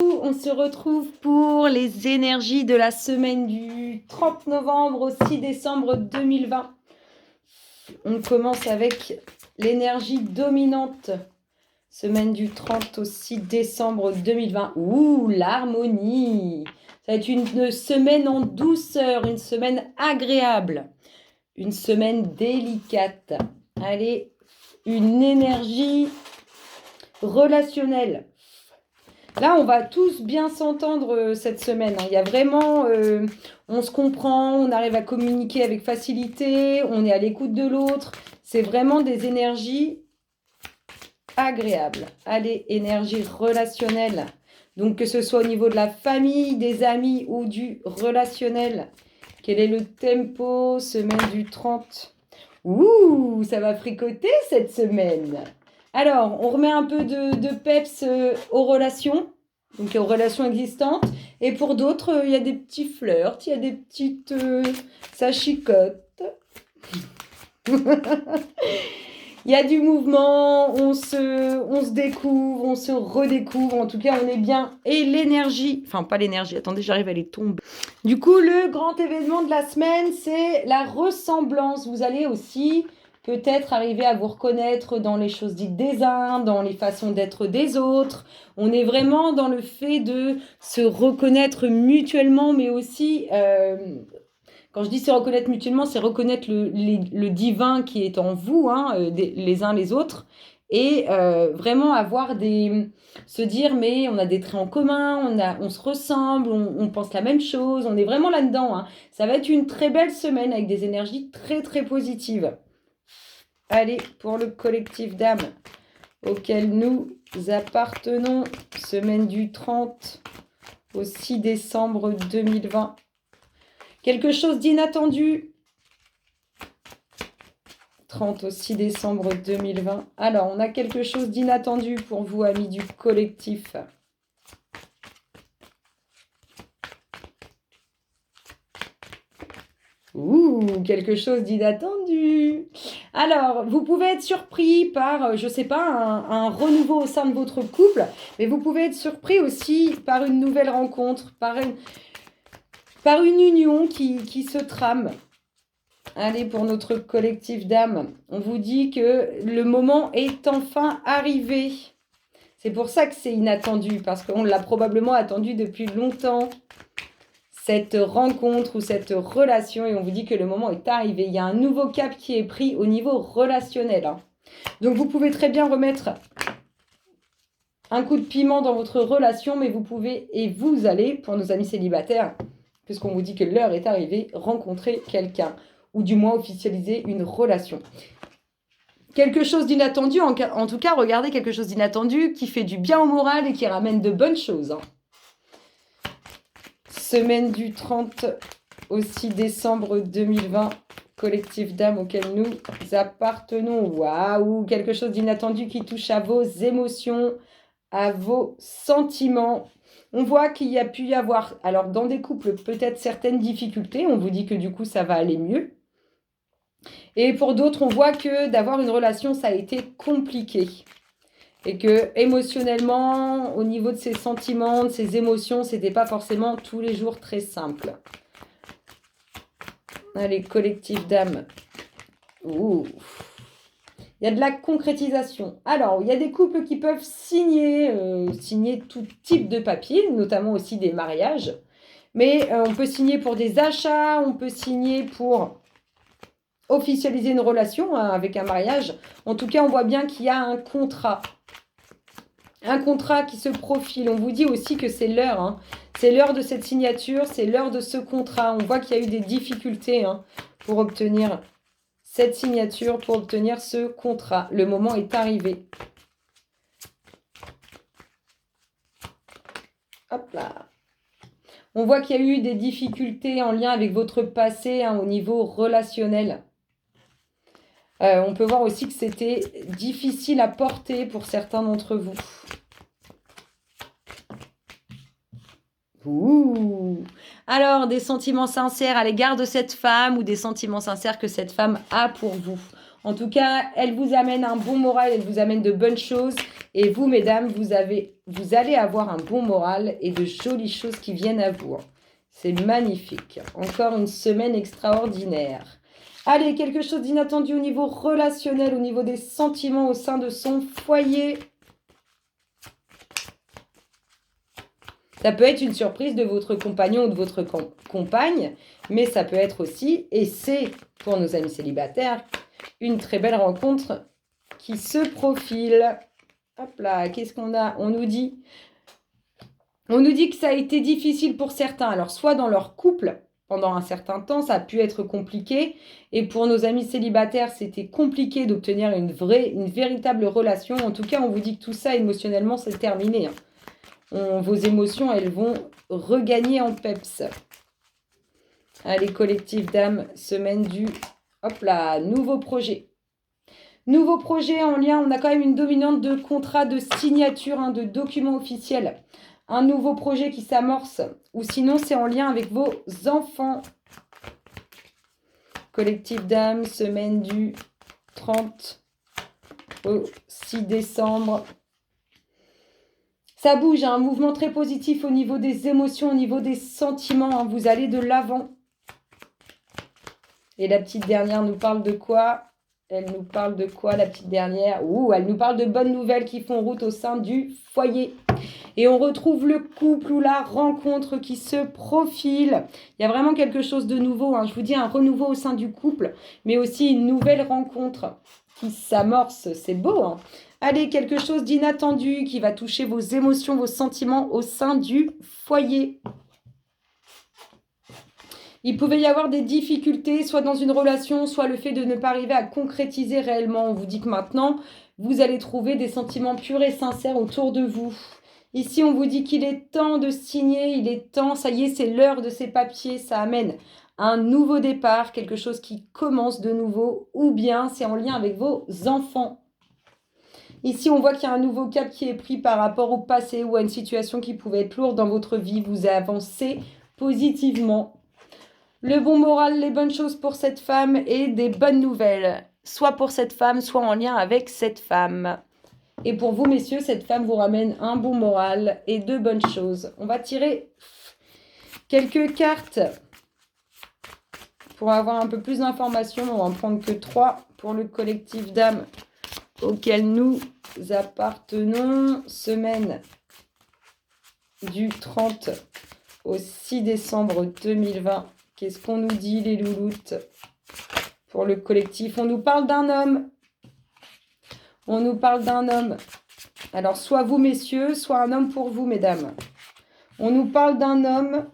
On se retrouve pour les énergies de la semaine du 30 novembre au 6 décembre 2020. On commence avec l'énergie dominante. Semaine du 30 au 6 décembre 2020. Ouh, l'harmonie. Ça va être une semaine en douceur, une semaine agréable, une semaine délicate. Allez, une énergie relationnelle. Là, on va tous bien s'entendre cette semaine. Il y a vraiment, on se comprend, on arrive à communiquer avec facilité, on est à l'écoute de l'autre. C'est vraiment des énergies agréables. Allez, énergie relationnelle. Donc, que ce soit au niveau de la famille, des amis ou du relationnel. Quel est le tempo, semaine du 30? Ouh, ça va fricoter cette semaine. Alors, on remet un peu de peps aux relations, donc aux relations existantes. Et pour d'autres, il y a des petits flirts, il y a des petites... ça chicote. Il y a du mouvement, on se découvre, on se redécouvre. En tout cas, on est bien. Et l'énergie, enfin pas l'énergie, attendez, j'arrive à les tomber. Du coup, le grand événement de la semaine, c'est la ressemblance. Vous allez aussi peut-être arriver à vous reconnaître dans les choses dites des uns, dans les façons d'être des autres. On est vraiment dans le fait de se reconnaître mutuellement, mais aussi... quand je dis se reconnaître mutuellement, c'est reconnaître le divin qui est en vous, les uns les autres, et vraiment avoir se dire, mais on a des traits en commun, on se ressemble, on pense la même chose, on est vraiment là-dedans. Hein. Ça va être une très belle semaine avec des énergies très très positives. Allez, pour le collectif d'âmes auquel nous appartenons, semaine du 30 au 6 décembre 2020. Quelque chose d'inattendu. 30 au 6 décembre 2020. Alors, on a quelque chose d'inattendu pour vous, amis du collectif. Ouh, quelque chose d'inattendu. Alors, vous pouvez être surpris par, je sais pas, un renouveau au sein de votre couple, mais vous pouvez être surpris aussi par une nouvelle rencontre, par une union qui se trame. Allez, pour notre collectif d'âmes, on vous dit que le moment est enfin arrivé. C'est pour ça que c'est inattendu, parce qu'on l'a probablement attendu depuis longtemps, cette rencontre ou cette relation, et on vous dit que le moment est arrivé. Il y a un nouveau cap qui est pris au niveau relationnel. Hein. Donc, vous pouvez très bien remettre un coup de piment dans votre relation, mais vous pouvez, et vous allez, pour nos amis célibataires, puisqu'on vous dit que l'heure est arrivée, rencontrer quelqu'un, ou du moins officialiser une relation. Quelque chose d'inattendu, en tout cas, regardez quelque chose d'inattendu qui fait du bien au moral et qui ramène de bonnes choses. Hein. Semaine du 30 au 6 décembre 2020, collectif d'âmes auquel nous appartenons. Waouh, quelque chose d'inattendu qui touche à vos émotions, à vos sentiments. On voit qu'il y a pu y avoir, alors dans des couples, peut-être certaines difficultés. On vous dit que du coup, ça va aller mieux. Et pour d'autres, on voit que d'avoir une relation, ça a été compliqué. Et que émotionnellement, au niveau de ses sentiments, de ses émotions, c'était pas forcément tous les jours très simple. Allez, collectif d'âmes. Ouh. Il y a de la concrétisation. Alors, il y a des couples qui peuvent signer tout type de papiers, notamment aussi des mariages. Mais on peut signer pour des achats, on peut signer pour officialiser une relation avec un mariage. En tout cas, on voit bien qu'il y a un contrat. Un contrat qui se profile. On vous dit aussi que c'est l'heure. Hein. C'est l'heure de cette signature, c'est l'heure de ce contrat. On voit qu'il y a eu des difficultés pour obtenir cette signature, pour obtenir ce contrat. Le moment est arrivé. Hop là. On voit qu'il y a eu des difficultés en lien avec votre passé au niveau relationnel. On peut voir aussi que c'était difficile à porter pour certains d'entre vous. Ouh. Alors, des sentiments sincères à l'égard de cette femme ou des sentiments sincères que cette femme a pour vous. En tout cas, elle vous amène un bon moral, elle vous amène de bonnes choses. Et vous, mesdames, vous allez avoir un bon moral et de jolies choses qui viennent à vous. C'est magnifique. Encore une semaine extraordinaire. Allez, quelque chose d'inattendu au niveau relationnel, au niveau des sentiments au sein de son foyer. Ça peut être une surprise de votre compagnon ou de votre compagne, mais ça peut être aussi, et c'est pour nos amis célibataires, une très belle rencontre qui se profile. Hop là, qu'est-ce qu'on a? On nous dit que ça a été difficile pour certains. Alors, soit dans leur couple, pendant un certain temps, ça a pu être compliqué. Et pour nos amis célibataires, c'était compliqué d'obtenir une véritable relation. En tout cas, on vous dit que tout ça, émotionnellement, c'est terminé. Vos émotions, elles vont regagner en peps. Allez, collectif d'âme, semaine du... Hop là, nouveau projet. Nouveau projet en lien, on a quand même une dominante de contrat, de signature, de documents officiels. Un nouveau projet qui s'amorce. Ou sinon, c'est en lien avec vos enfants. Collectif d'âme, semaine du 30 au 6 décembre. Ça bouge, un mouvement très positif au niveau des émotions, au niveau des sentiments. Vous allez de l'avant. Et la petite dernière nous parle de quoi? Elle nous parle de quoi, la petite dernière? Elle nous parle de bonnes nouvelles qui font route au sein du foyer. Et on retrouve le couple ou la rencontre qui se profile. Il y a vraiment quelque chose de nouveau. Je vous dis un renouveau au sein du couple, mais aussi une nouvelle rencontre qui s'amorce. C'est beau, Allez, quelque chose d'inattendu qui va toucher vos émotions, vos sentiments au sein du foyer. Il pouvait y avoir des difficultés, soit dans une relation, soit le fait de ne pas arriver à concrétiser réellement. On vous dit que maintenant, vous allez trouver des sentiments purs et sincères autour de vous. Ici, on vous dit qu'il est temps de signer, il est temps, ça y est, c'est l'heure de ces papiers, ça amène un nouveau départ, quelque chose qui commence de nouveau, ou bien c'est en lien avec vos enfants. Ici, on voit qu'il y a un nouveau cap qui est pris par rapport au passé ou à une situation qui pouvait être lourde dans votre vie. Vous avancez positivement. Le bon moral, les bonnes choses pour cette femme et des bonnes nouvelles. Soit pour cette femme, soit en lien avec cette femme. Et pour vous, messieurs, cette femme vous ramène un bon moral et de bonnes choses. On va tirer quelques cartes pour avoir un peu plus d'informations. On va en prendre que 3 pour le collectif d'âmes auquel nous appartenons. Semaine du 30 au 6 décembre 2020. Qu'est-ce qu'on nous dit, les louloutes, pour le collectif? On nous parle d'un homme. On nous parle d'un homme. Alors, soit vous, messieurs, soit un homme pour vous, mesdames. On nous parle d'un homme.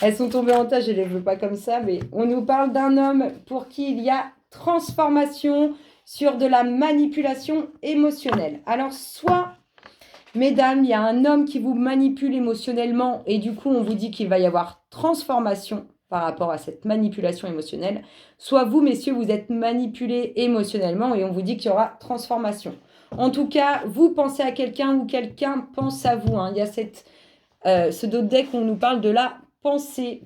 Elles sont tombées en tas, je ne les veux pas comme ça, mais on nous parle d'un homme pour qui il y a transformation sur de la manipulation émotionnelle. Alors, soit... Mesdames, il y a un homme qui vous manipule émotionnellement et du coup, on vous dit qu'il va y avoir transformation par rapport à cette manipulation émotionnelle. Soit vous, messieurs, vous êtes manipulés émotionnellement et on vous dit qu'il y aura transformation. En tout cas, vous pensez à quelqu'un ou quelqu'un pense à vous. Il y a ce dos de deck où on nous parle de la pensée.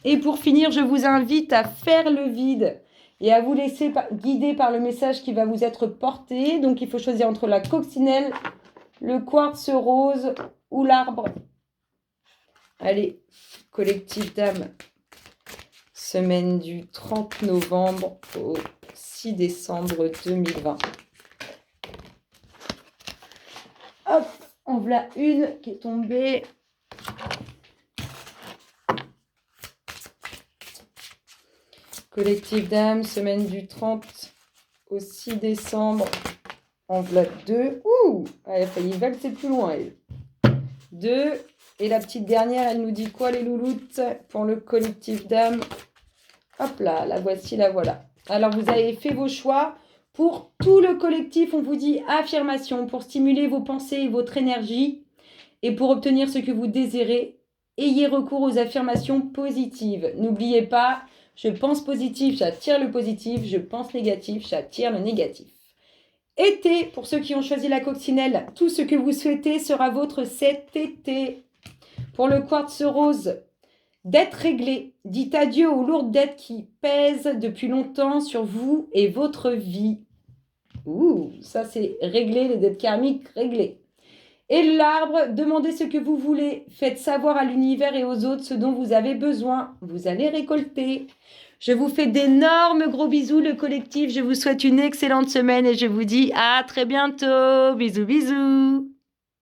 Et pour finir, je vous invite à faire le vide et à vous laisser guider par le message qui va vous être porté. Donc, il faut choisir entre la coccinelle, le quartz rose ou l'arbre. Allez, collectif d'âme, semaine du 30 novembre au 6 décembre 2020. Hop, en voilà une qui est tombée. Collectif d'âme, semaine du 30 au 6 décembre. Enveloppe 2. Elle a failli valser plus loin, elle. 2. Et la petite dernière, elle nous dit quoi, les louloutes, pour le collectif d'âme? Hop là, la voici, la voilà. Alors, vous avez fait vos choix. Pour tout le collectif, on vous dit affirmation pour stimuler vos pensées et votre énergie. Et pour obtenir ce que vous désirez, ayez recours aux affirmations positives. N'oubliez pas, je pense positif, j'attire le positif. Je pense négatif, j'attire le négatif. Été, pour ceux qui ont choisi la coccinelle, tout ce que vous souhaitez sera vôtre cet été. Pour le quartz rose, dette réglée. Dites adieu aux lourdes dettes qui pèsent depuis longtemps sur vous et votre vie. Ouh, ça c'est réglé, les dettes karmiques réglées. Et l'arbre, demandez ce que vous voulez. Faites savoir à l'univers et aux autres ce dont vous avez besoin. Vous allez récolter. Je vous fais d'énormes gros bisous, le collectif. Je vous souhaite une excellente semaine et je vous dis à très bientôt. Bisous, bisous.